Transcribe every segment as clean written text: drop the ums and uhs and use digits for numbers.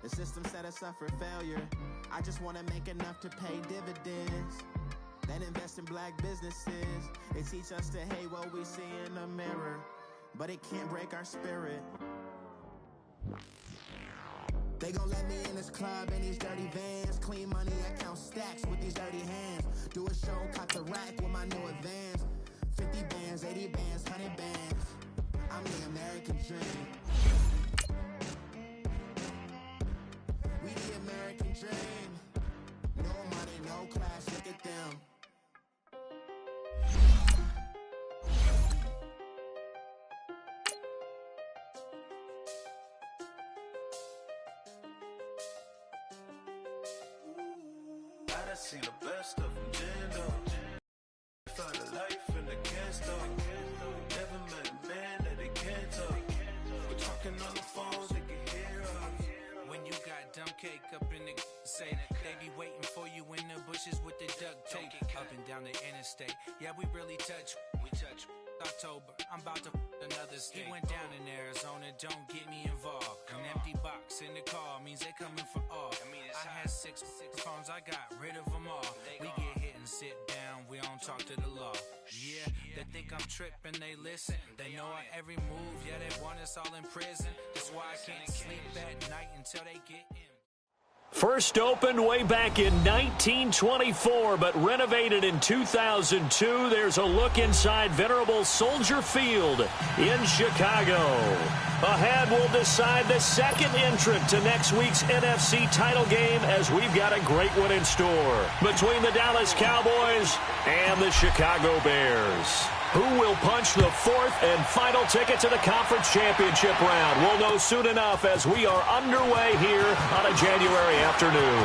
The system set us up for failure. I just want to make enough to pay dividends, then invest in black businesses. They teach us to hate what we see in the mirror, but it can't break our spirit. They gon' let me in this club in these dirty vans. Clean money, I count stacks with these dirty hands. Do a show, cut the rack with my new advance. 50 bands, 80 bands, 100 bands. I'm the American dream. We the American dream. No money, no class, look at them. I seen the best of them, Jando. Found a life in the can't never met a man that they can't talk. We're talking on the phones, they can hear us. When you got dumb cake up in the say, they be waiting for you in the bushes with the duct tape. Up and down the interstate, yeah, we really touch. We touch. October, I'm about to another state. He went down in Arizona, don't get me involved. An empty box in the car means they coming for all. I had six phones, I got rid of them all. We get hit and sit down, we don't talk to the law. Yeah, they think I'm tripping, they listen. They know our every move, yeah, they want us all in prison. That's why I can't sleep at night until they get in. First opened way back in 1924, but renovated in 2002. There's a look inside venerable Soldier Field in Chicago. Ahead, we'll decide the second entrant to next week's NFC title game, as we've got a great one in store between the Dallas Cowboys and the Chicago Bears. Who will punch the fourth and final ticket to the conference championship round? We'll know soon enough as we are underway here on a January afternoon.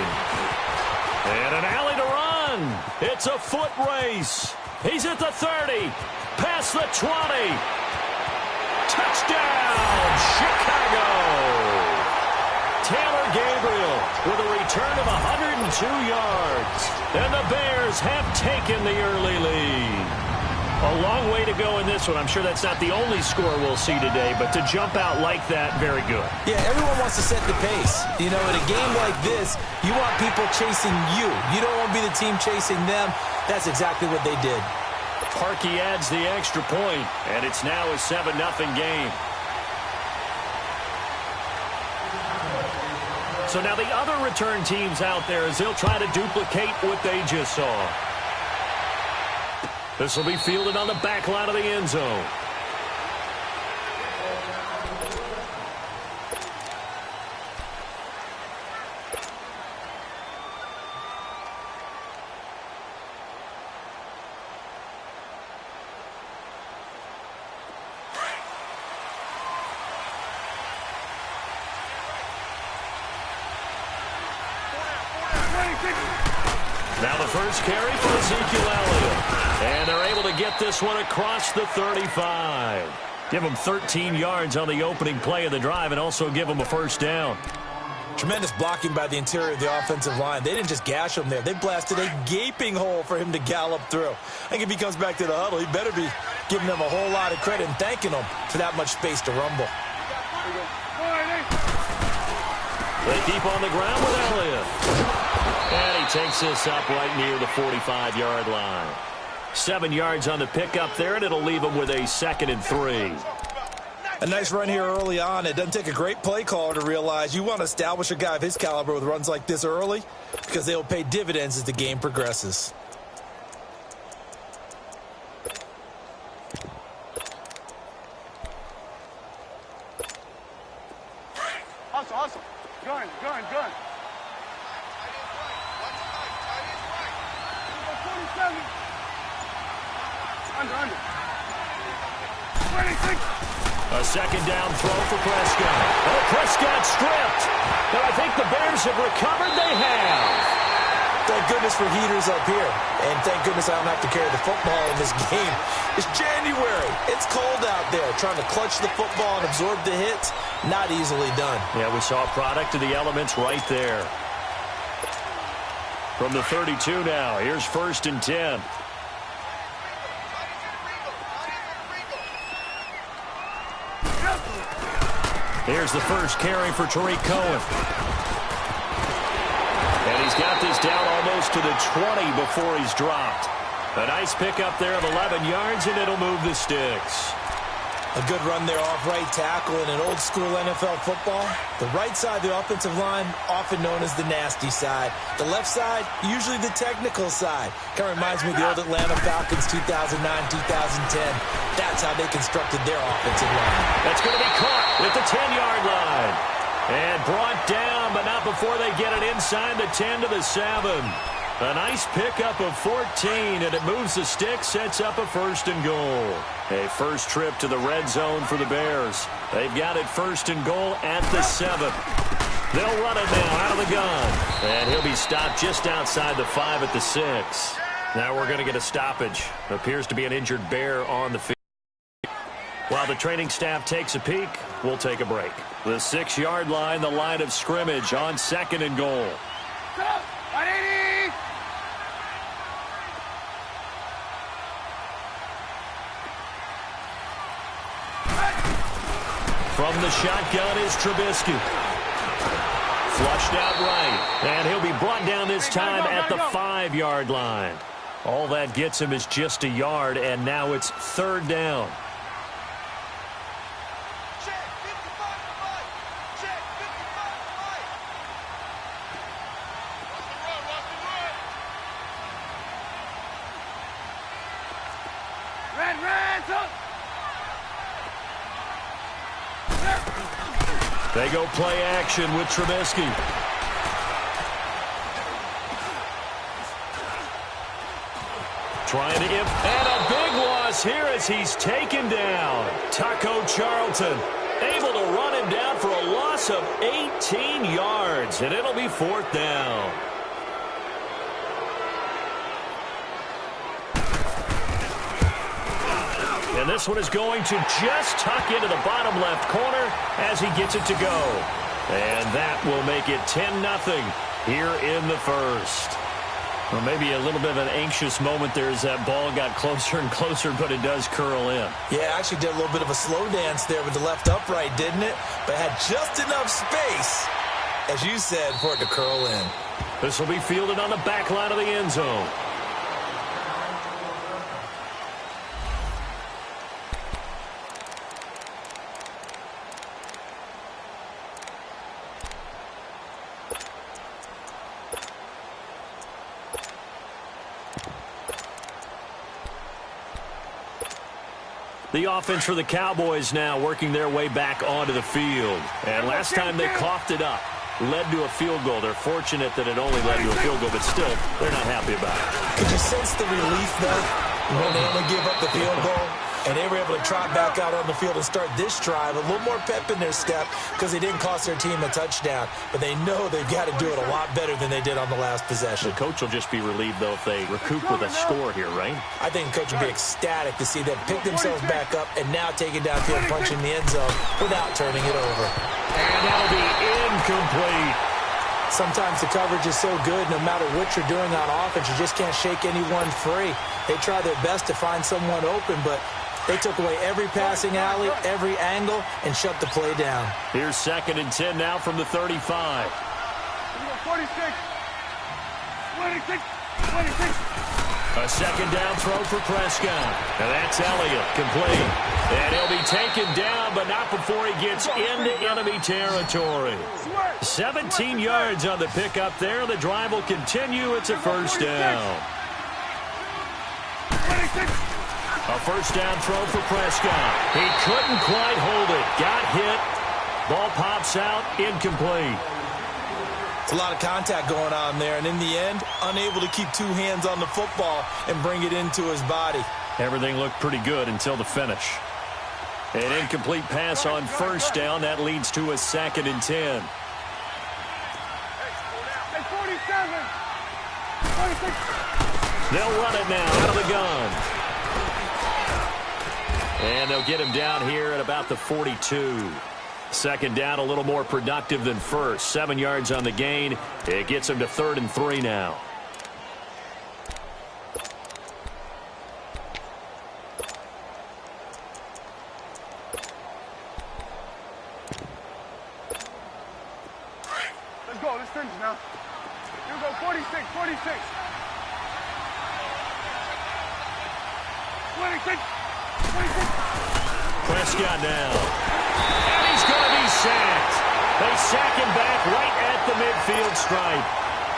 And an alley to run. It's a foot race. He's at the 30, past the 20. Touchdown, Chicago. Taylor Gabriel with a return of 102 yards. And the Bears have taken the early lead. A long way to go in this one. I'm sure that's not the only score we'll see today, but to jump out like that, very good. Yeah, everyone wants to set the pace. You know, in a game like this, you want people chasing you. You don't want to be the team chasing them. That's exactly what they did. Parkey adds the extra point, and it's now a 7-0 game. So now the other return teams out there, as they'll try to duplicate what they just saw. This will be fielded on the back line of the end zone. Now the first carry for Ezekiel Elliott. And they're able to get this one across the 35. Give them 13 yards on the opening play of the drive and also give them a first down. Tremendous blocking by the interior of the offensive line. They didn't just gash him there. They blasted a gaping hole for him to gallop through. I think if he comes back to the huddle, he better be giving them a whole lot of credit and thanking them for that much space to rumble. They keep on the ground with Elliott. And he takes this up right near the 45-yard line. 7 yards on the pickup there, and it'll leave him with a 2nd and 3. A nice run here early on. It doesn't take a great play caller to realize you want to establish a guy of his caliber with runs like this early, because they'll pay dividends as the game progresses. Hustle. Gun. Under. 26. A second down throw for Prescott. Oh, Prescott stripped. And I think the Bears have recovered. They have. Thank goodness for heaters up here. And thank goodness I don't have to carry the football in this game. It's January. It's cold out there. Trying to clutch the football and absorb the hits, not easily done. Yeah, we saw a product of the elements right there. From the 32 now, here's 1st and 10. Here's the first carry for Tariq Cohen. got this down almost to the 20 before he's dropped. A nice pickup there of 11 yards, and it'll move the sticks. A good run there off right tackle in an old-school NFL football. The right side of the offensive line, often known as the nasty side. The left side, usually the technical side. Kind of reminds me of the old Atlanta Falcons 2009-2010. That's how they constructed their offensive line. That's going to be caught at the 10-yard line. And brought down, but not before they get it inside the 10 to the 7. A nice pickup of 14, and it moves the stick, sets up a 1st and goal. A first trip to the red zone for the Bears. They've got it 1st and goal at the 7. They'll run it now out of the gun. And he'll be stopped just outside the 5 at the 6. Now we're going to get a stoppage. Appears to be an injured Bear on the field. While the training staff takes a peek, we'll take a break. The 6-yard line, the line of scrimmage on 2nd and goal. From the shotgun is Trubisky. Flushed out right. And he'll be brought down this time at the 5-yard line. All that gets him is just a yard, and now it's 3rd down. They go play action with Trubisky. Trying to and a big loss here as he's taken down. Taco Charlton able to run him down for a loss of 18 yards, and it'll be 4th down. And this one is going to just tuck into the bottom left corner as he gets it to go. And that will make it 10-0 here in the 1st. Well, maybe a little bit of an anxious moment there as that ball got closer and closer, but it does curl in. Yeah, actually did a little bit of a slow dance there with the left upright, didn't it? But had just enough space, as you said, for it to curl in. This will be fielded on the back line of the end zone. The offense for the Cowboys now working their way back onto the field. And last time they coughed it up, led to a field goal. They're fortunate that it only led to a field goal, but still, they're not happy about it. Could you sense the relief, though, when they only give up the field goal? And they were able to trot back out on the field and start this drive. A little more pep in their step because they didn't cost their team a touchdown. But they know they've got to do it a lot better than they did on the last possession. The coach will just be relieved, though, if they recoup with a score here, right? I think the coach will be ecstatic to see them pick themselves back up and now take it downfield, punching the end zone without turning it over. And that'll be incomplete. Sometimes the coverage is so good, no matter what you're doing on offense, you just can't shake anyone free. They try their best to find someone open, but they took away every passing alley, every angle, and shut the play down. Here's 2nd and 10 now from the 35. 46. 26. 26. A 2nd down throw for Prescott. And that's Elliott, complete. And he'll be taken down, but not before he gets into enemy territory. 17 yards on the pickup there. The drive will continue. It's a 1st down. 26. A 1st down throw for Prescott. He couldn't quite hold it. Got hit. Ball pops out. Incomplete. It's a lot of contact going on there, and in the end, unable to keep 2 hands on the football and bring it into his body. Everything looked pretty good until the finish. An incomplete pass on 1st down. That leads to a 2nd and 10. 47. 46. They'll run it now out of the gun. And they'll get him down here at about the 42. 2nd down, a little more productive than 1st. 7 yards on the gain. It gets him to 3rd and 3 now. Let's go. Let's finish now. You go 46, 46. 26, 26. Prescott now. And he's going to be sacked. They sack him back right at the midfield stripe.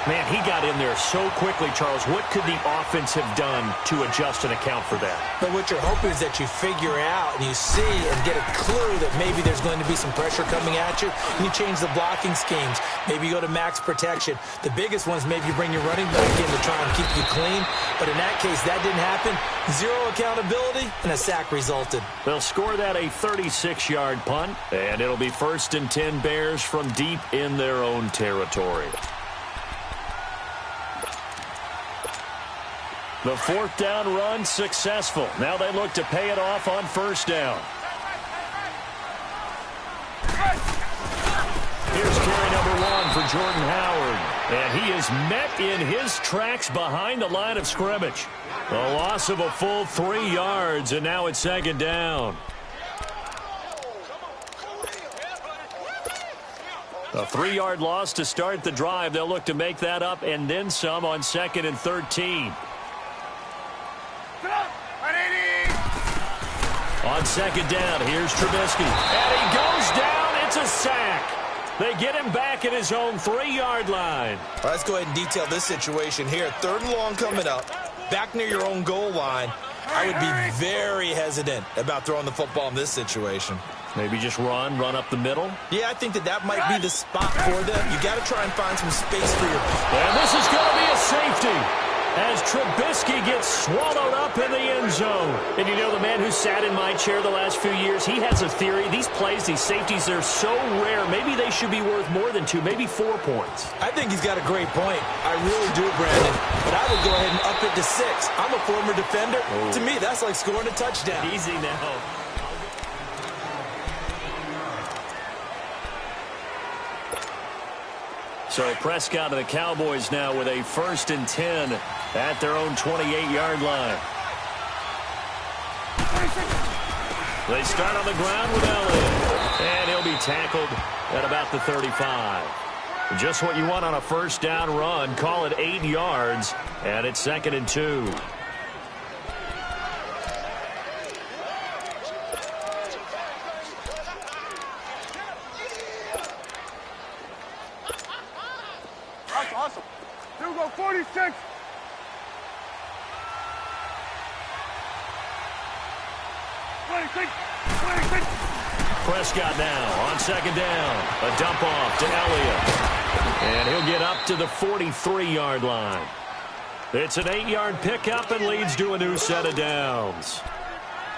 Man, he got in there so quickly, Charles. What could the offense have done to adjust and account for that? But what you're hoping is that you figure out and you see and get a clue that maybe there's going to be some pressure coming at you, and you change the blocking schemes. Maybe you go to max protection. The biggest ones, maybe you bring your running back in to try and keep you clean. But in that case, that didn't happen. Zero accountability, and a sack resulted. They'll score that a 36-yard punt, and it'll be 1st and 10 Bears from deep in their own territory. The 4th down run successful. Now they look to pay it off on 1st down. Here's carry number 1 for Jordan Howard. And he is met in his tracks behind the line of scrimmage. A loss of a full 3 yards, and now it's 2nd down. A 3-yard loss to start the drive. They'll look to make that up and then some on 2nd and 13. On 2nd down, here's Trubisky. And he goes down. It's a sack. They get him back at his own 3-yard line. All right, let's go ahead and detail this situation here. 3rd and long coming up. Back near your own goal line. I would be very hesitant about throwing the football in this situation. Maybe just run up the middle. Yeah, I think that might be the spot for them. You got to try and find some space for your... And this is going to be a safety as Trubisky gets swallowed up in the end zone. And you know, the man who sat in my chair the last few years, he has a theory. These plays, these safeties, they're so rare. Maybe they should be worth more than 2, maybe 4 points. I think he's got a great point. I really do, Brandon. But I would go ahead and up it to 6. I'm a former defender. Oh. To me, that's like scoring a touchdown. Easy now. So Prescott and the Cowboys now with a 1st and 10 at their own 28-yard line. They start on the ground with Elliott. And he'll be tackled at about the 35. Just what you want on a 1st down run. Call it 8 yards. And it's 2nd and 2. That's awesome. You go 46. 26. Prescott now on 2nd down. A dump off to Elliott. And he'll get up to the 43-yard line. It's an 8-yard pickup and leads to a new set of downs.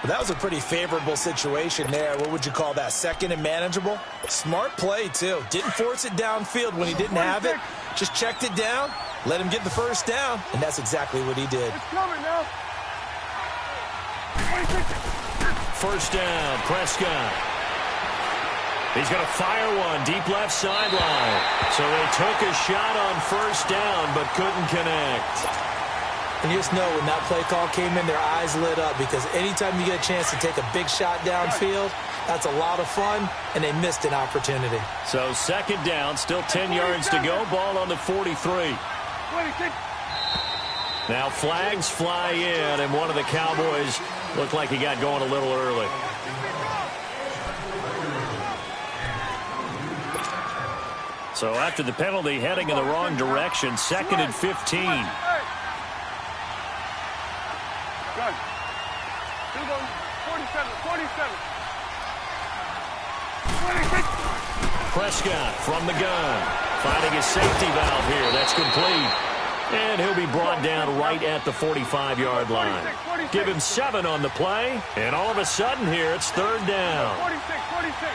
Well, that was a pretty favorable situation there. What would you call that? 2nd and manageable? Smart play, too. Didn't force it downfield when he didn't have it. Just checked it down, let him get the 1st down, and that's exactly what he did. It's coming now. 1st down, Prescott. He's going to fire one deep left sideline. So they took a shot on 1st down but couldn't connect. And you just know when that play call came in, their eyes lit up because anytime you get a chance to take a big shot downfield, that's a lot of fun, and they missed an opportunity. So 2nd down, still 10 yards to go. Ball on the 43. 26. Now flags fly in, and one of the Cowboys looked like he got going a little early. So after the penalty, heading in the wrong direction, 2nd and 15. Good. You go 47, 47. 26. Prescott from the gun, finding his safety valve here. That's complete. And he'll be brought down right at the 45-yard line. Give him 7 on the play, and all of a sudden here, it's 3rd down. 46, 46.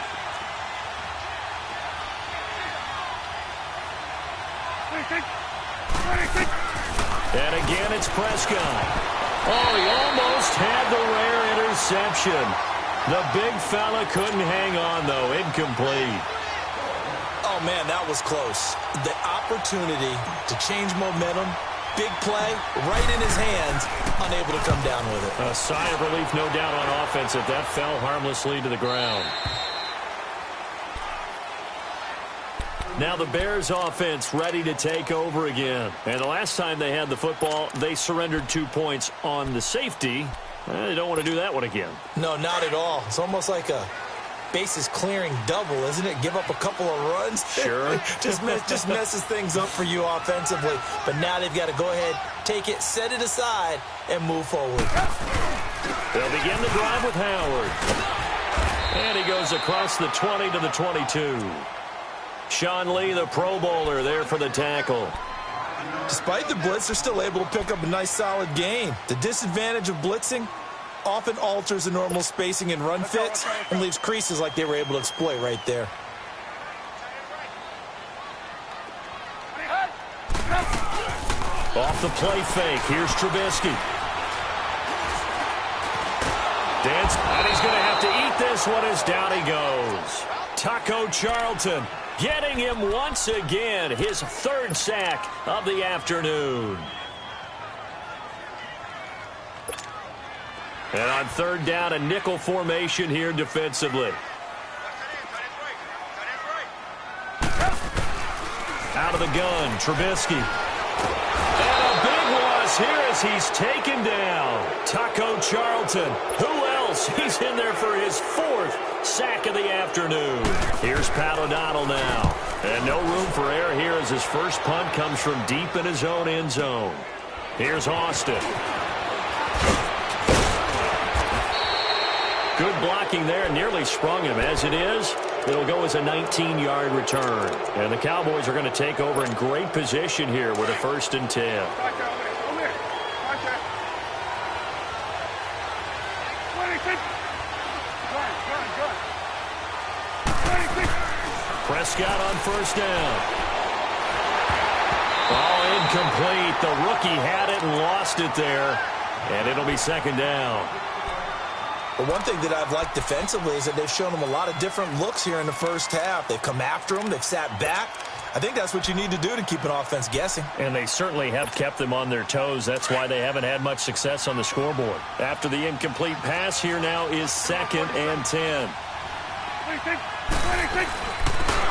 26, 26. And again, it's Prescott. Oh, he almost had the rare interception. The big fella couldn't hang on, though. Incomplete. Oh, man, that was close. The opportunity to change momentum, big play, right in his hands, unable to come down with it. A sigh of relief, no doubt, on offense if that fell harmlessly to the ground. Now the Bears offense ready to take over again. And the last time they had the football, they surrendered 2 points on the safety. They don't want to do that one again. No, not at all. It's almost like a bases clearing double, isn't it? Give up a couple of runs. Sure. just messes things up for you offensively. But now they've got to go ahead, take it, set it aside, and move forward. They'll begin the drive with Howard. And he goes across the 20 to the 22. Sean Lee, the Pro Bowler, there for the tackle. Despite the blitz, they're still able to pick up a nice, solid gain. The disadvantage of blitzing often alters the normal spacing and run fits and leaves creases like they were able to exploit right there. Off the play fake, here's Trubisky. Dance, and he's going to have to eat this one as down he goes. Taco Charlton getting him once again, his third sack of the afternoon. And on third down, a nickel formation here defensively. Out of the gun, Trubisky. And a big loss here as he's taken down. Taco Charlton. Who else? He's in there for his fourth sack of the afternoon. Here's Pat O'Donnell now. And no room for error here as his first punt comes from deep in his own end zone. Here's Austin. Good blocking there, nearly sprung him. As it is, it'll go as a 19-yard return. And the Cowboys are going to take over in great position here with a 1st and 10. Prescott on first down. Ball incomplete. The rookie had it and lost it there. And it'll be 2nd down. But one thing that I've liked defensively is that they've shown them a lot of different looks here in the first half. They've come after them. They've sat back. I think that's what you need to do to keep an offense guessing. And they certainly have kept them on their toes. That's why they haven't had much success on the scoreboard. After the incomplete pass, here now is 2nd and 10.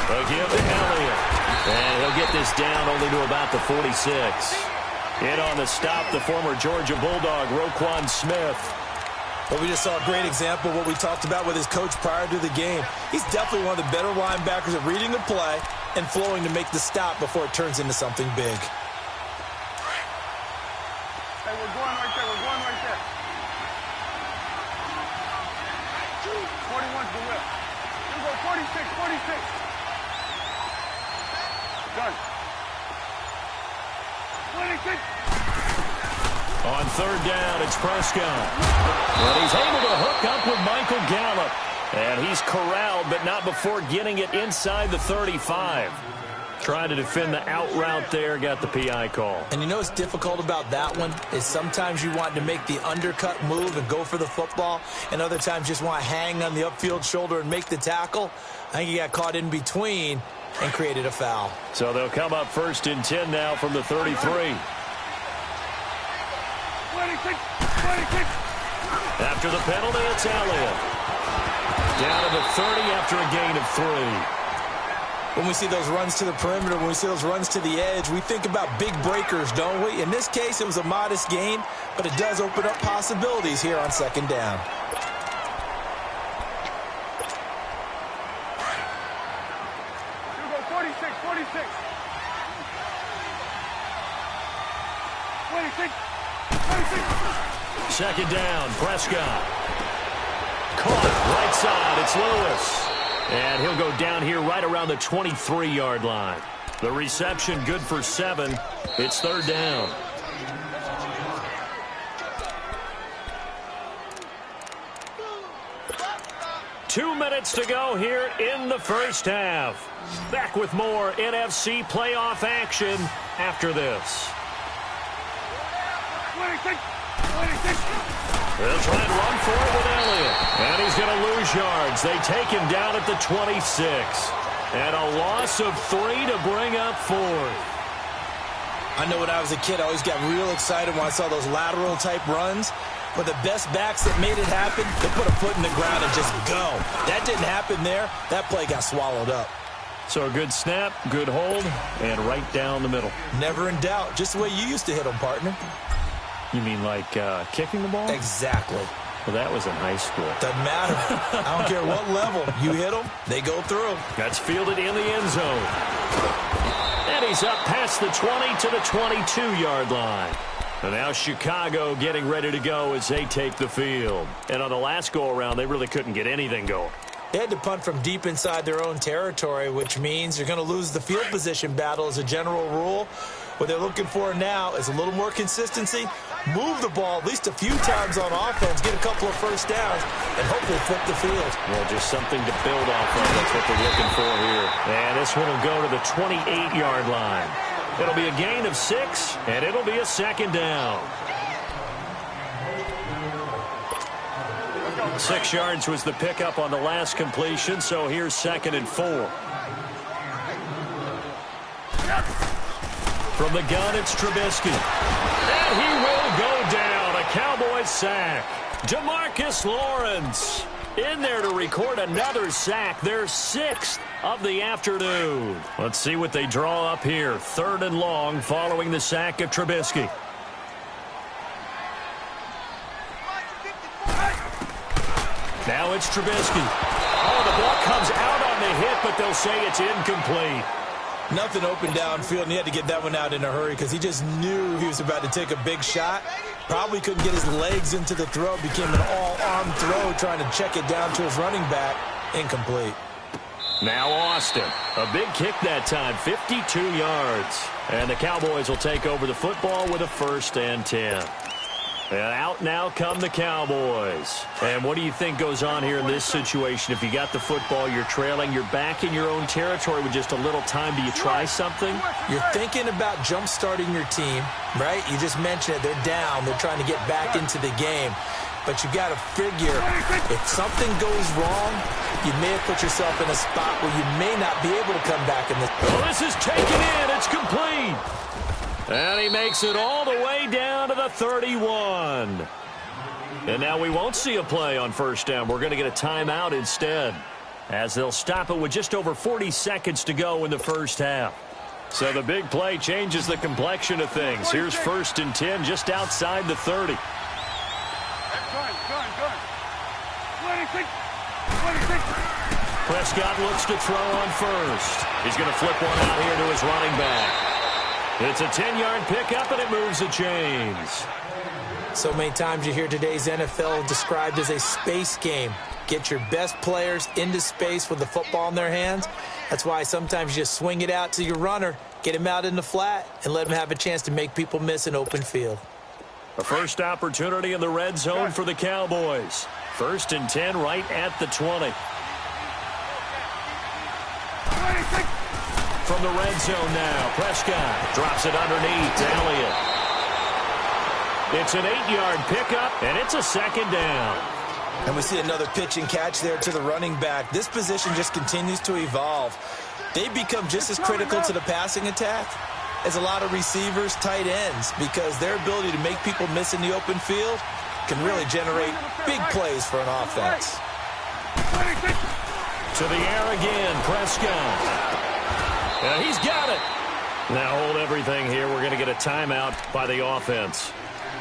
They'll give to Elliott. And he'll get this down only to about the 46. In on the stop, the former Georgia Bulldog, Roquan Smith. Well, we just saw a great example of what we talked about with his coach prior to the game. He's definitely one of the better linebackers at reading the play and flowing to make the stop before it turns into something big. Hey, we're going right there. We're going right there. 41's the whip. You go 46, 46. Done. 26. On third down, it's Prescott. And he's able to hook up with Michael Gallup. And he's corralled, but not before getting it inside the 35. Trying to defend the out route there, got the PI call. And you know what's difficult about that one is sometimes you want to make the undercut move and go for the football, and other times just want to hang on the upfield shoulder and make the tackle. I think he got caught in between and created a foul. So they'll come up 1st and 10 now from the 33. 26, 26. After the penalty, it's Elliott. Down to the 30 after a gain of 3. When we see those runs to the perimeter, when we see those runs to the edge, we think about big breakers, don't we? In this case, it was a modest gain, but it does open up possibilities here on 2nd down. You go 46, 46. 26, 26. 2nd down, Prescott. Caught right side, it's Lewis. And he'll go down here right around the 23-yard line. The reception good for 7. It's 3rd down. Two minutes to go here in the first half. Back with more NFC playoff action after this. 26, 26. They'll try and run for it with Elliott. And he's going to lose yards. They take him down at the 26. And a loss of 3 to bring up 4th. I know when I was a kid, I always got real excited when I saw those lateral-type runs. But the best backs that made it happen, they put a foot in the ground and just go. That didn't happen there. That play got swallowed up. So a good snap, good hold, and right down the middle. Never in doubt. Just the way you used to hit them, partner. You mean like kicking the ball? Exactly. Well, that was in high school. Doesn't matter. I don't care what level. You hit them, they go through. That's fielded in the end zone. And he's up past the 20 to the 22-yard line. And now Chicago getting ready to go as they take the field. And on the last go-around, they really couldn't get anything going. They had to punt from deep inside their own territory, which means you're going to lose the field position battle as a general rule. What they're looking for now is a little more consistency, move the ball at least a few times on offense, get a couple of first downs, and hopefully flip the field. Well, just something to build off of. That's what they're looking for here. And this one will go to the 28-yard line. It'll be a gain of 6, and it'll be a second down. 6 yards was the pickup on the last completion, so here's 2nd and 4. From the gun, it's Trubisky. And he will go down. A Cowboys sack. DeMarcus Lawrence in there to record another sack. Their 6th of the afternoon. Let's see what they draw up here. 3rd and long following the sack of Trubisky. Now it's Trubisky. Oh, the ball comes out on the hit, but they'll say it's incomplete. Nothing open downfield, and he had to get that one out in a hurry because he just knew he was about to take a big shot. Probably couldn't get his legs into the throw. Became an all-arm throw trying to check it down to his running back. Incomplete. Now Austin. A big kick that time, 52 yards. And the Cowboys will take over the football with a 1st and 10. And out now come the Cowboys. And what do you think goes on here in this situation? If you got the football, you're trailing, you're back in your own territory with just a little time. Do you try something? You're thinking about jump-starting your team, right? You just mentioned it. They're down. They're trying to get back into the game. But you got to figure, if something goes wrong, you may have put yourself in a spot where you may not be able to come back in this. Well, this is taken in. It's complete. And he makes it all the way down to the 31. And now we won't see a play on 1st down. We're going to get a timeout instead, as they'll stop it with just over 40 seconds to go in the 1st half. So the big play changes the complexion of things. Here's 1st and 10 just outside the 30. 26. 26. Prescott looks to throw on 1st. He's going to flip one out here to his running back. It's a 10-yard pickup, and it moves the chains. So many times you hear today's NFL described as a space game. Get your best players into space with the football in their hands. That's why sometimes you just swing it out to your runner, get him out in the flat, and let him have a chance to make people miss an open field. A first opportunity in the red zone for the Cowboys. 1st and 10 right at the 20. 26. From the red zone now, Prescott drops it underneath to Elliott. It's an 8-yard pickup, and it's a 2nd down. And we see another pitch and catch there to the running back. This position just continues to evolve. They become just as critical to the passing attack as a lot of receivers, tight ends, because their ability to make people miss in the open field can really generate big plays for an offense. 26. To the air again, Prescott. And he's got it. Now hold everything here. We're going to get a timeout by the offense,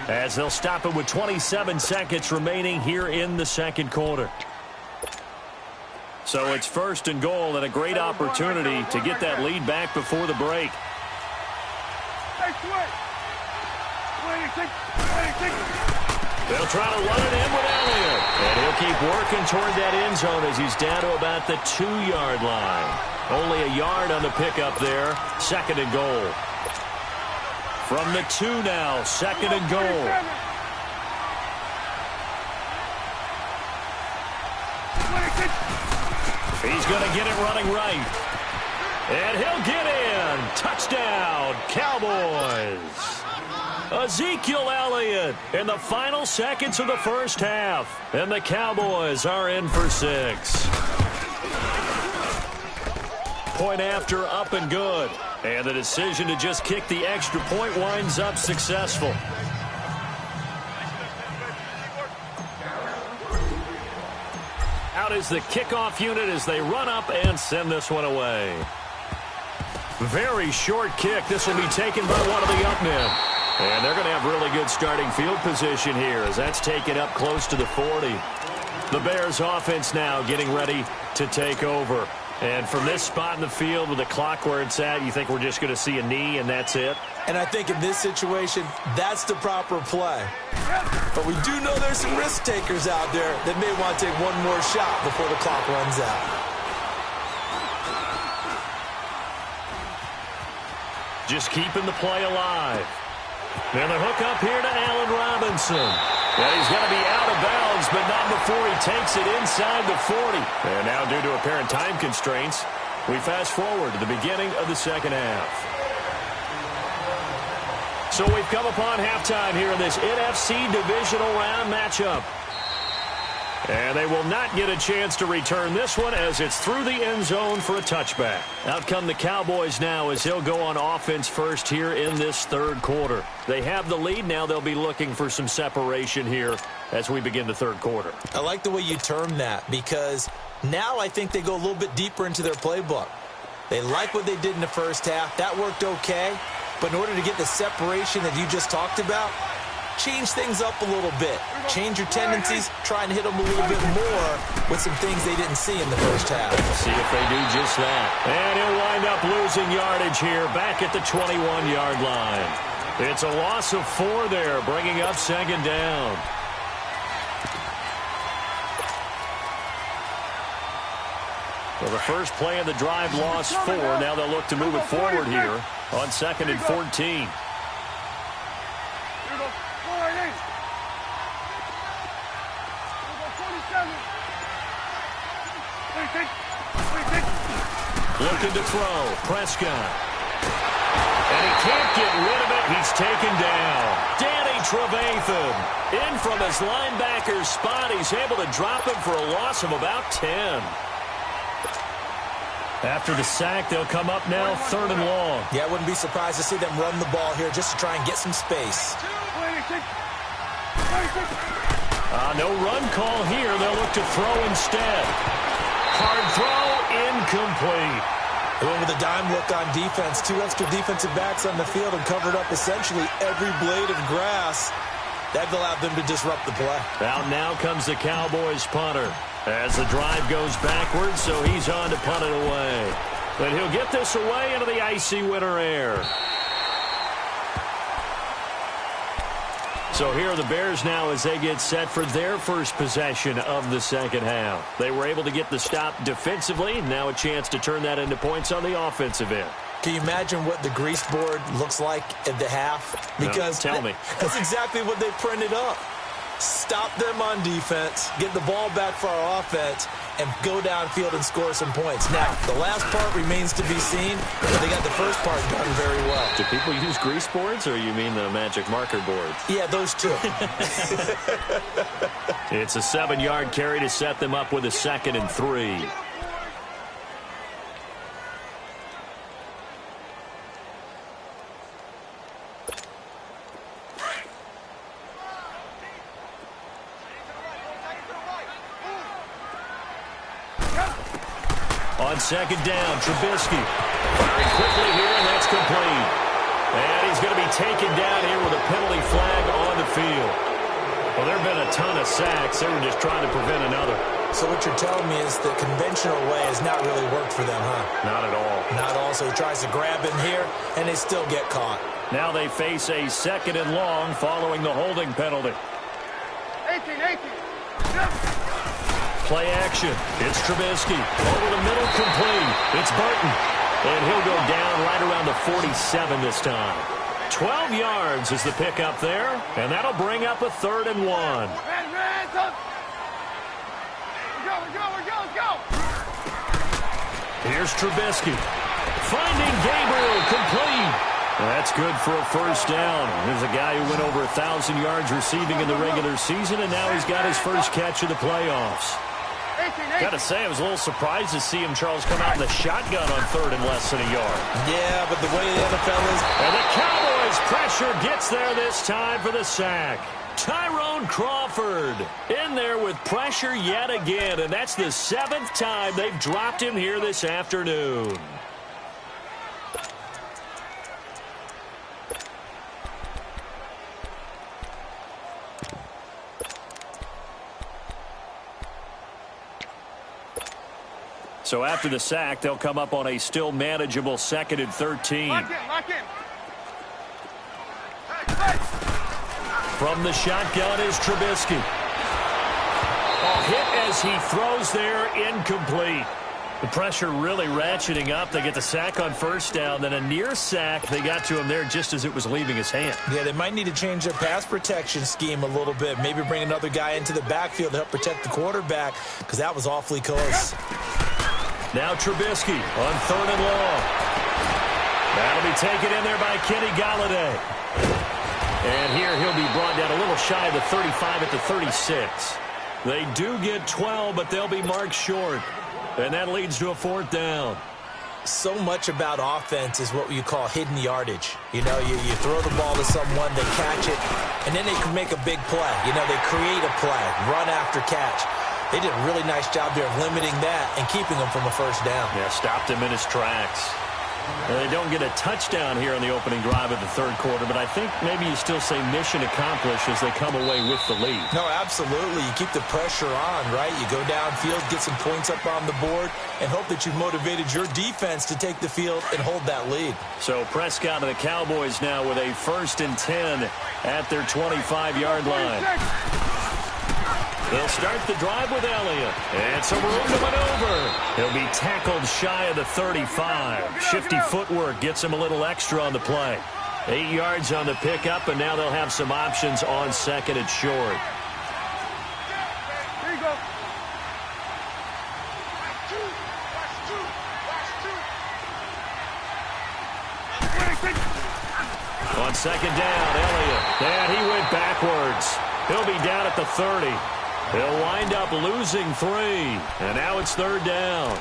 as they'll stop it with 27 seconds remaining here in the 2nd quarter. So it's 1st and goal, and a great opportunity to get that lead back before the break. 26. They'll try to run it in with Elliott, and he'll keep working toward that end zone as he's down to about the 2-yard line. Only a yard on the pickup there. 2nd and goal. From the 2 now, 2nd and goal. He's going to get it running right. And he'll get in. Touchdown, Cowboys. Ezekiel Elliott in the final seconds of the 1st half. And the Cowboys are in for 6. Point after, up and good. And the decision to just kick the extra point winds up successful. Out is the kickoff unit as they run up and send this one away. Very short kick. This will be taken by one of the up men. And they're going to have really good starting field position here as that's taken up close to the 40. The Bears offense now getting ready to take over. And from this spot in the field with the clock where it's at, you think we're just going to see a knee and that's it? And I think in this situation, that's the proper play. But we do know there's some risk takers out there that may want to take one more shot before the clock runs out. Just keeping the play alive. And the hook up here to Allen Robinson. And he's going to be out of bounds, but not before he takes it inside the 40. And now due to apparent time constraints, we fast forward to the beginning of the second half. So we've come upon halftime here in this NFC divisional round matchup. And they will not get a chance to return this one as it's through the end zone for a touchback. Out come the Cowboys now as he'll go on offense first here in this third quarter. They have the lead. Now they'll be looking for some separation here as we begin the third quarter. I like the way you term that because now I think they go a little bit deeper into their playbook. They like what they did in the first half. That worked okay. But in order to get the separation that you just talked about, change things up a little bit. Change your tendencies. Try and hit them a little bit more with some things they didn't see in the first half. See if they do just that. And he'll wind up losing yardage here back at the 21-yard line. It's a loss of 4 there, bringing up second down. Well, the first play of the drive lost 4. Now they'll look to move it forward here on 2nd and 14. Looking to throw. Prescott. And he can't get rid of it. He's taken down. Danny Trevathan. In from his linebacker's spot. He's able to drop him for a loss of about 10. After the sack, they'll come up now 3rd and long. Yeah, I wouldn't be surprised to see them run the ball here just to try and get some space. No run call here. They'll look to throw instead. Hard throw, incomplete. They went with a dime look on defense. 2 extra defensive backs on the field and covered up essentially every blade of grass. That allowed them to disrupt the play. Out now comes the Cowboys punter as the drive goes backwards, so he's on to punt it away. But he'll get this away into the icy winter air. So here are the Bears now as they get set for their first possession of the second half. They were able to get the stop defensively. Now a chance to turn that into points on the offensive end. Can you imagine what the grease board looks like at the half? Because no, tell me. That's exactly what they printed up. Stop them on defense, get the ball back for our offense, and go downfield and score some points. Now, the last part remains to be seen, but they got the first part done very well. Do people use grease boards, or you mean the magic marker boards? Yeah, those two. It's a 7-yard carry to set them up with a 2nd and 3. On 2nd down, Trubisky firing quickly here, and that's complete. And he's going to be taken down here with a penalty flag on the field. Well, there have been a ton of sacks. They were just trying to prevent another. So what you're telling me is the conventional way has not really worked for them, huh? Not at all. Not at all. So he tries to grab him here, and they still get caught. Now they face a 2nd and long following the holding penalty. 18. Play action. It's Trubisky. Over the middle, complete. It's Burton. And he'll go down right around the 47 this time. 12 yards is the pickup there. And that'll bring up a 3rd and 1. Let's go. Here's Trubisky. Finding Gabriel, complete. That's good for a first down. There's a guy who went over 1,000 yards receiving in the regular season, and now he's got his first catch of the playoffs. Got to say, I was a little surprised to see him, Charles, come out in the shotgun on 3rd and less than a yard. Yeah, but the way the NFL is... And the Cowboys pressure gets there this time for the sack. Tyrone Crawford in there with pressure yet again, and that's the 7th time they've dropped him here this afternoon. So after the sack, they'll come up on a still manageable 2nd and 13. Lock in. From the shotgun is Trubisky. Hit as he throws there, incomplete. The pressure really ratcheting up. They get the sack on 1st down, then a near sack. They got to him there just as it was leaving his hand. Yeah, they might need to change their pass protection scheme a little bit. Maybe bring another guy into the backfield to help protect the quarterback, because that was awfully close. Now Trubisky on 3rd and long. That'll be taken in there by Kenny Golladay. And here he'll be brought down a little shy of the 35 at the 36. They do get 12, but they'll be marked short. And that leads to a 4th down. So much about offense is what you call hidden yardage. You know, you throw the ball to someone, they catch it, and then they can make a big play. You know, they create a play, run after catch. They did a really nice job there of limiting that and keeping him from a 1st down. Yeah, stopped him in his tracks. And they don't get a touchdown here in the opening drive of the 3rd quarter, but I think maybe you still say mission accomplished as they come away with the lead. No, absolutely. You keep the pressure on, right? You go downfield, get some points up on the board, and hope that you've motivated your defense to take the field and hold that lead. So Prescott and the Cowboys now with a 1st and 10 at their 25-yard line. They'll start the drive with Elliott. And some room to maneuver. He'll be tackled shy of the 35. Shifty footwork gets him a little extra on the play. 8 yards on the pickup, and now they'll have some options on 2nd and short. Here you go. On 2nd down, Elliott. And he went backwards. He'll be down at the 30. He'll wind up losing 3. And now it's 3rd down.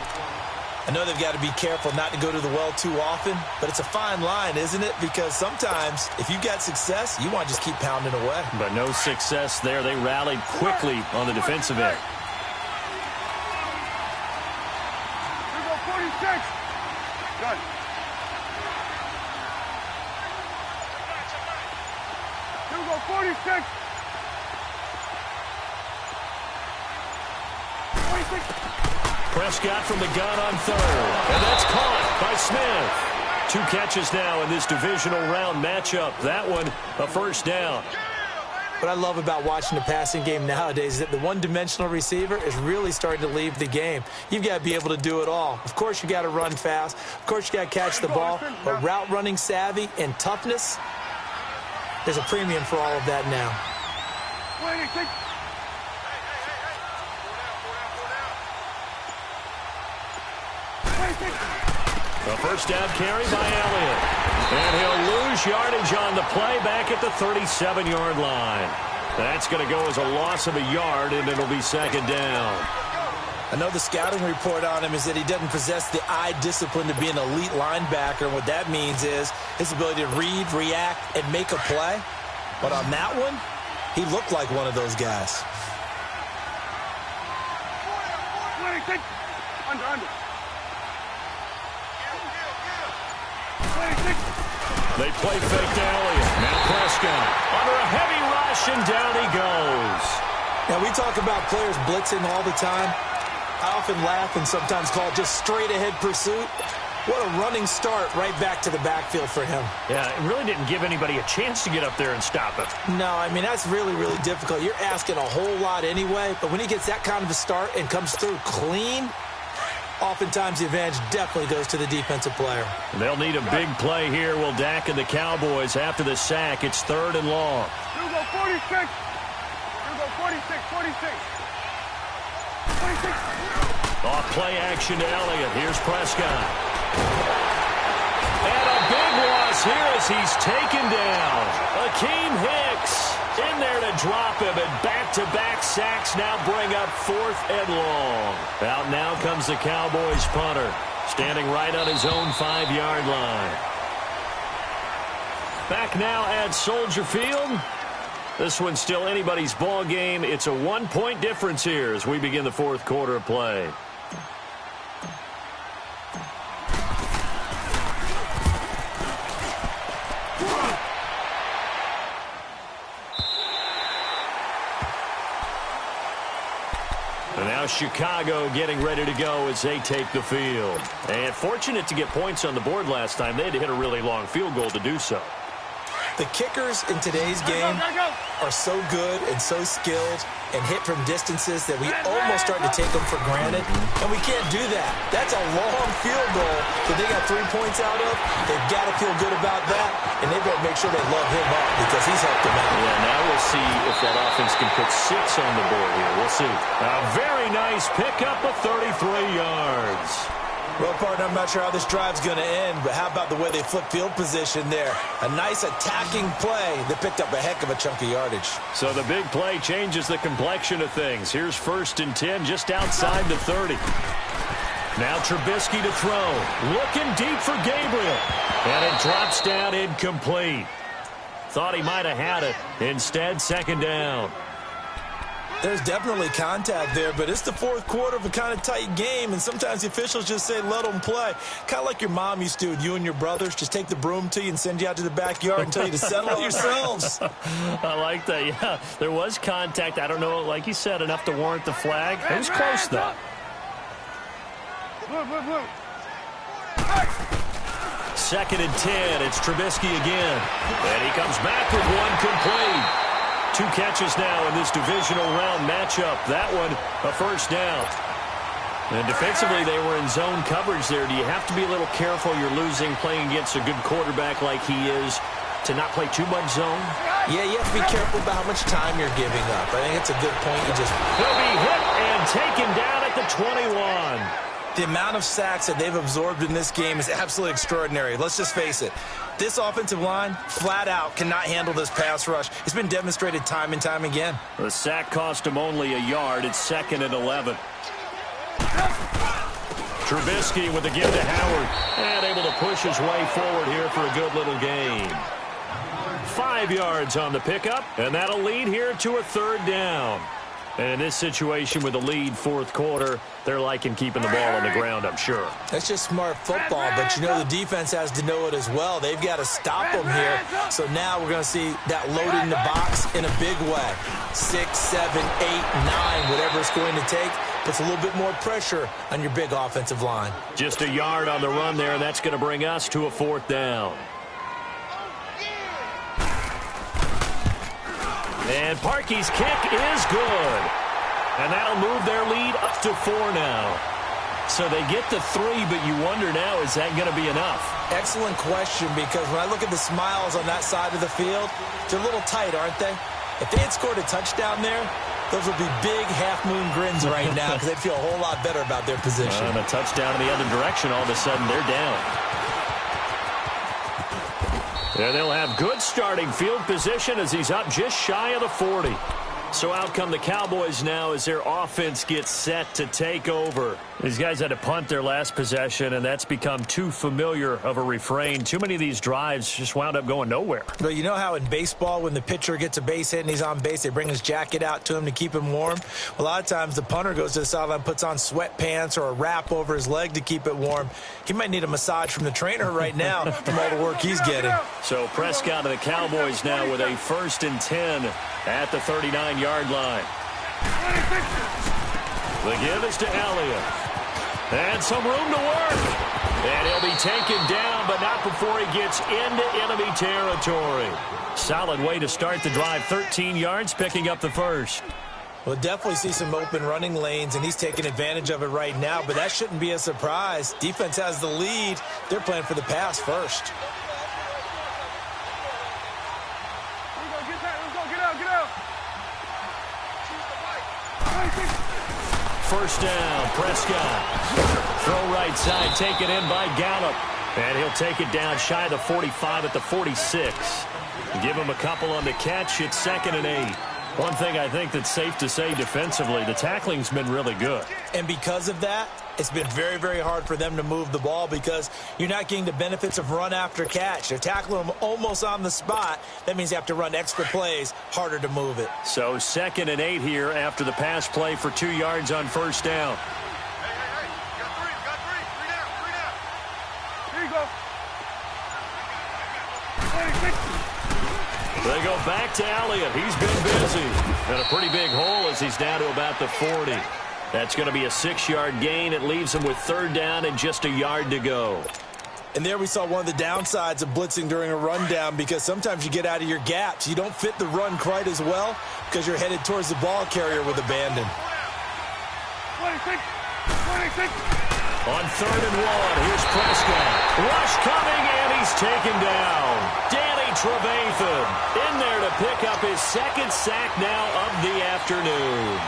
I know they've got to be careful not to go to the well too often, but it's a fine line, isn't it? Because sometimes, if you've got success, you want to just keep pounding away. But no success there. They rallied quickly on the defensive end. Here we go, 46. Good. Here we go, 46. 46. Prescott from the gun on 3rd. And that's caught by Smith. 2 catches now in this divisional round matchup. That one, a 1st down. What I love about watching the passing game nowadays is that the one-dimensional receiver is really starting to leave the game. You've got to be able to do it all. Of course, you got to run fast. Of course, you got to catch the ball. But route running savvy and toughness, there's a premium for all of that now. 26. A 1st down carry by Elliott. And he'll lose yardage on the play back at the 37-yard line. That's going to go as a loss of a yard, and it'll be 2nd down. I know the scouting report on him is that he doesn't possess the eye discipline to be an elite linebacker. What that means is his ability to read, react, and make a play. But on that one, he looked like one of those guys. 26. Under. They play fake to Elliott. Now Prescott under a heavy rush, and down he goes. Now, we talk about players blitzing all the time. I often laugh and sometimes call it just straight-ahead pursuit. What a running start right back to the backfield for him. Yeah, it really didn't give anybody a chance to get up there and stop it. No, I mean, that's really, really difficult. You're asking a whole lot anyway, but when he gets that kind of a start and comes through clean, oftentimes the advantage definitely goes to the defensive player. They'll need a big play here. Will Dak and the Cowboys after the sack. It's 3rd and long. Here we go, 46. Here we go, 46. 46. Off play action to Elliott. Here's Prescott. And a big loss here as he's taken down. Akeem Hicks in there to drop him, and back-to-back sacks now bring up 4th and long. Out now comes the Cowboys punter, standing right on his own 5-yard line. Back now at Soldier Field. This one's still anybody's ball game. It's a 1-point difference here as we begin the fourth quarter of play. And now Chicago getting ready to go as they take the field. And fortunate to get points on the board last time. They had to hit a really long field goal to do so. The kickers in today's game are so good and so skilled and hit from distances that we almost start to take them for granted, and we can't do that. That's a long field goal that they got 3 points out of. They've got to feel good about that, and they've got to make sure they love him up because he's helped them out. Yeah, now we'll see if that offense can put 6 on the board here. We'll see. A very nice pickup of 33 yards. Well, partner, I'm not sure how this drive's going to end, but how about the way they flip field position there? A nice attacking play that picked up a heck of a chunk of yardage. So the big play changes the complexion of things. Here's 1st and 10 just outside the 30. Now Trubisky to throw. Looking deep for Gabriel. And it drops down incomplete. Thought he might have had it. Instead, 2nd down. There's definitely contact there, but it's the fourth quarter of a kind of tight game, and sometimes the officials just say, let them play. Kind of like your mom used to with you and your brothers. Just take the broom to you and send you out to the backyard and tell you to settle it yourselves. I like that, yeah. There was contact. I don't know, like you said, enough to warrant the flag. It was close, though. 2nd and 10. It's Trubisky again. And he comes back with one complete. 2 catches now in this divisional round matchup. That one, a 1st down. And defensively, they were in zone coverage there. Do you have to be a little careful? You're losing playing against a good quarterback like he is to not play too much zone? Yeah, you have to be careful about how much time you're giving up. I think it's a good point. He'll be hit and taken down at the 21. The amount of sacks that they've absorbed in this game is absolutely extraordinary. Let's just face it. This offensive line, flat out, cannot handle this pass rush. It's been demonstrated time and time again. The sack cost him only a yard. It's 2nd and 11. Trubisky with the give to Howard. And able to push his way forward here for a good little gain. 5 yards on the pickup, and that'll lead here to a 3rd down. And in this situation with the lead fourth quarter, they're liking keeping the ball on the ground, I'm sure. That's just smart football, but you know the defense has to know it as well. They've got to stop them here. So now we're going to see that load in the box in a big way. 6, 7, 8, 9, whatever it's going to take. Puts a little bit more pressure on your big offensive line. Just a yard on the run there, and that's going to bring us to a 4th down. And Parkey's kick is good. And that'll move their lead up to 4 now. So they get to 3, but you wonder now, is that going to be enough? Excellent question, because when I look at the smiles on that side of the field, they're a little tight, aren't they? If they had scored a touchdown there, those would be big half-moon grins right now because they'd feel a whole lot better about their position. And a touchdown in the other direction, all of a sudden they're down. And they'll have good starting field position as he's up just shy of the 40. So out come the Cowboys now as their offense gets set to take over. These guys had to punt their last possession, and that's become too familiar of a refrain. Too many of these drives just wound up going nowhere. Well, you know how in baseball when the pitcher gets a base hit and he's on base, they bring his jacket out to him to keep him warm? Well, a lot of times the punter goes to the sideline, puts on sweatpants or a wrap over his leg to keep it warm. He might need a massage from the trainer right now from all the work he's getting. So Prescott and the Cowboys now with a 1st and 10 at the 39-yard line. The give is to Elliott. And some room to work. And he'll be taken down, but not before he gets into enemy territory. Solid way to start the drive. 13 yards, picking up the 1st. We'll definitely see some open running lanes, and he's taking advantage of it right now, but that shouldn't be a surprise. Defense has the lead. They're playing for the pass first. First down, Prescott. Throw right side, taken in by Gallup. And he'll take it down shy of the 45 at the 46. Give him a couple on the catch. It's 2nd and 8. One thing I think that's safe to say defensively, the tackling's been really good. And because of that, It's been very, very hard for them to move the ball because you're not getting the benefits of run after catch. They're tackling them almost on the spot. That means you have to run extra plays, harder to move it. So 2nd and 8 here after the pass play for 2 yards on first down. Hey, got three down. Here you go. 26. They go back to Elliott. He's been busy. And a pretty big hole as he's down to about the 40. That's going to be a 6-yard gain. It leaves him with 3rd down and just a yard to go. And there we saw one of the downsides of blitzing during a rundown because sometimes you get out of your gaps. You don't fit the run quite as well because you're headed towards the ball carrier with abandon. 26. On 3rd and 1, here's Prescott. Rush coming, and he's taken down. Danny Trevathan in there to pick up his 2nd sack now of the afternoon.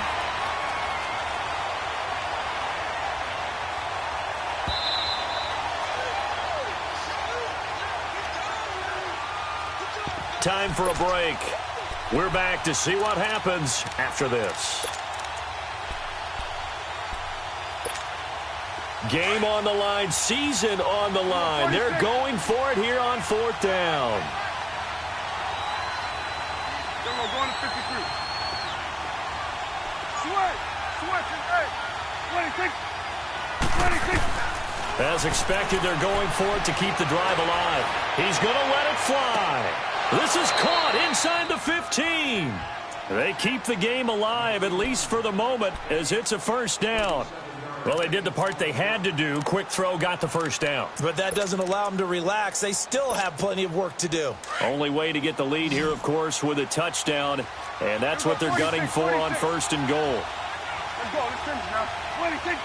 Time for a break. We're back to see what happens after this. Game on the line, season on the line. They're going for it here on 4th down. We're going to 53. Switch, 26. As expected, they're going for it to keep the drive alive. He's going to let it fly. This is caught inside the 15. They keep the game alive, at least for the moment, as it's a 1st down. Well, they did the part they had to do. Quick throw got the 1st down. But that doesn't allow them to relax. They still have plenty of work to do. Only way to get the lead here, of course, with a touchdown. And that's what they're gunning for on 1st and goal. Let's go. Let's finish now. 26.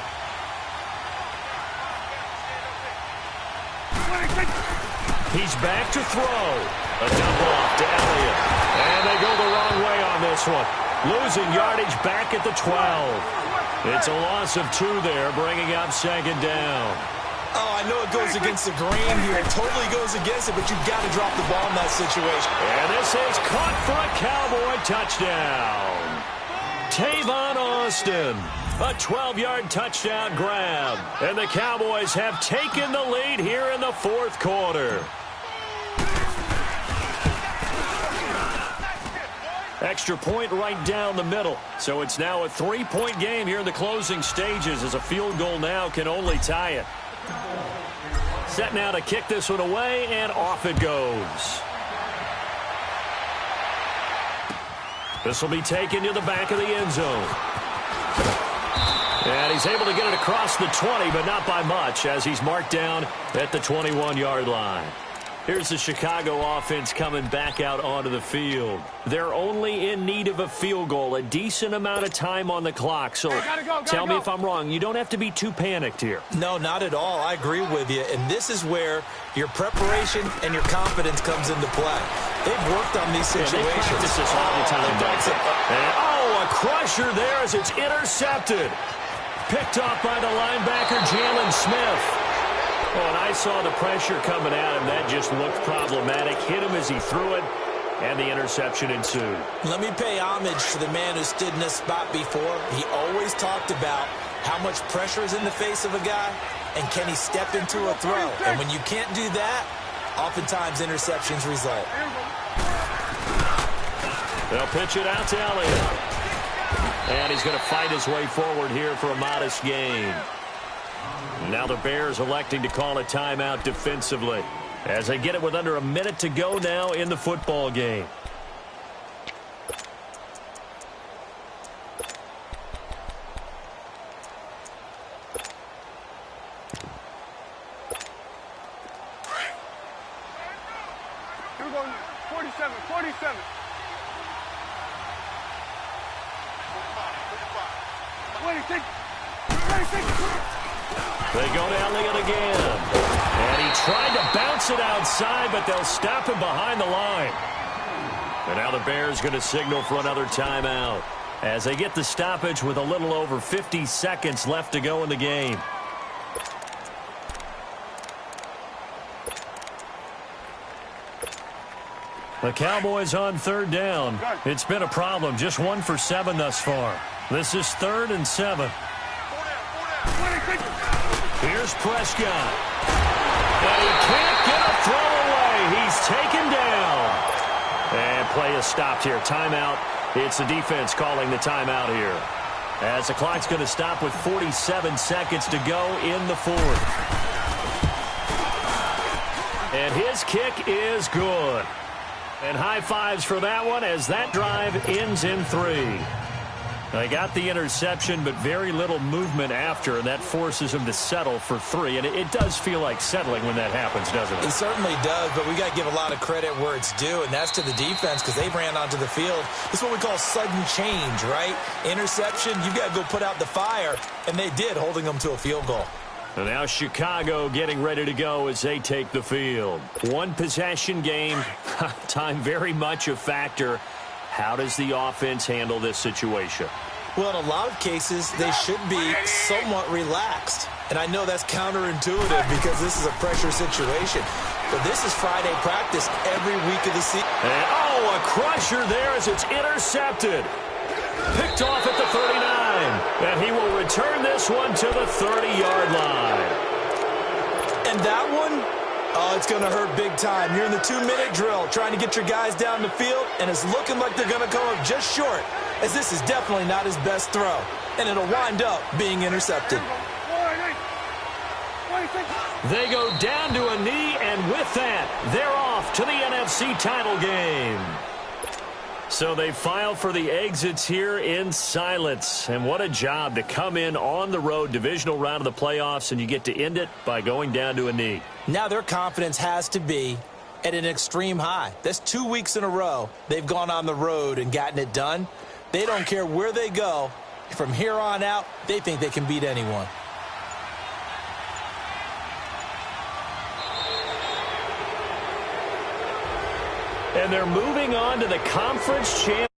He's back to throw. A dump off to Elliott. And they go the wrong way on this one. Losing yardage back at the 12. It's a loss of 2 there, bringing up 2nd down. Oh, I know it goes against the grain here. It totally goes against it, but you've got to drop the ball in that situation. And this is caught for a Cowboy touchdown. Tavon Austin, a 12-yard touchdown grab. And the Cowboys have taken the lead here in the 4th quarter. Extra point right down the middle. So it's now a 3-point game here in the closing stages as a field goal now can only tie it. Set now to kick this one away, and off it goes. This will be taken to the back of the end zone. And he's able to get it across the 20, but not by much as he's marked down at the 21-yard line. Here's the Chicago offense coming back out onto the field. They're only in need of a field goal, a decent amount of time on the clock. So tell me if I'm wrong. You don't have to be too panicked here. No, not at all. I agree with you. And this is where your preparation and your confidence comes into play. They've worked on these situations. They practice this all the time. And, a crusher there as it's intercepted. Picked off by the linebacker, Jalen Smith. Oh, and I saw the pressure coming at him. That just looked problematic. Hit him as he threw it, and the interception ensued. Let me pay homage to the man who stood in this spot before. He always talked about how much pressure is in the face of a guy, and can he step into a throw. And when you can't do that, oftentimes interceptions result. They'll pitch it out to Elliott. And he's going to fight his way forward here for a modest gain. Now the Bears electing to call a timeout defensively as they get it with under a minute to go now in the football game. Here we go. 47. 26. They go to Elliott again. And he tried to bounce it outside, but they'll stop him behind the line. And now the Bears going to signal for another timeout as they get the stoppage with a little over 50 seconds left to go in the game. The Cowboys on 3rd down. It's been a problem. Just 1 for 7 thus far. This is 3rd and 7. 26. Here's Prescott. And he can't get a throw away. He's taken down. And play is stopped here. Timeout. It's the defense calling the timeout here, as the clock's going to stop with 47 seconds to go in the fourth. And his kick is good. And high fives for that one as that drive ends in 3. They got the interception, but very little movement after, and that forces him to settle for 3. And it does feel like settling when that happens, doesn't it? It certainly does, but we got to give a lot of credit where it's due, and that's to the defense because they ran onto the field. This is what we call sudden change, right? Interception, you've got to go put out the fire, and they did, holding them to a field goal. And now Chicago getting ready to go as they take the field. One possession game, time very much a factor. How does the offense handle this situation? Well, in a lot of cases, they should be somewhat relaxed. And I know that's counterintuitive because this is a pressure situation. But this is Friday practice every week of the season. And, oh, a crusher there as it's intercepted. Picked off at the 39. And he will return this one to the 30-yard line. And that one, oh, it's going to hurt big time. You're in the 2-minute drill trying to get your guys down the field, and it's looking like they're going to come up just short, as this is definitely not his best throw. And it'll wind up being intercepted. They go down to a knee, and with that, they're off to the NFC title game. So they file for the exits here in silence. And what a job to come in on the road, divisional round of the playoffs, and you get to end it by going down to a knee. Now their confidence has to be at an extreme high. That's 2 weeks in a row they've gone on the road and gotten it done. They don't care where they go. From here on out, they think they can beat anyone. And they're moving on to the conference championship.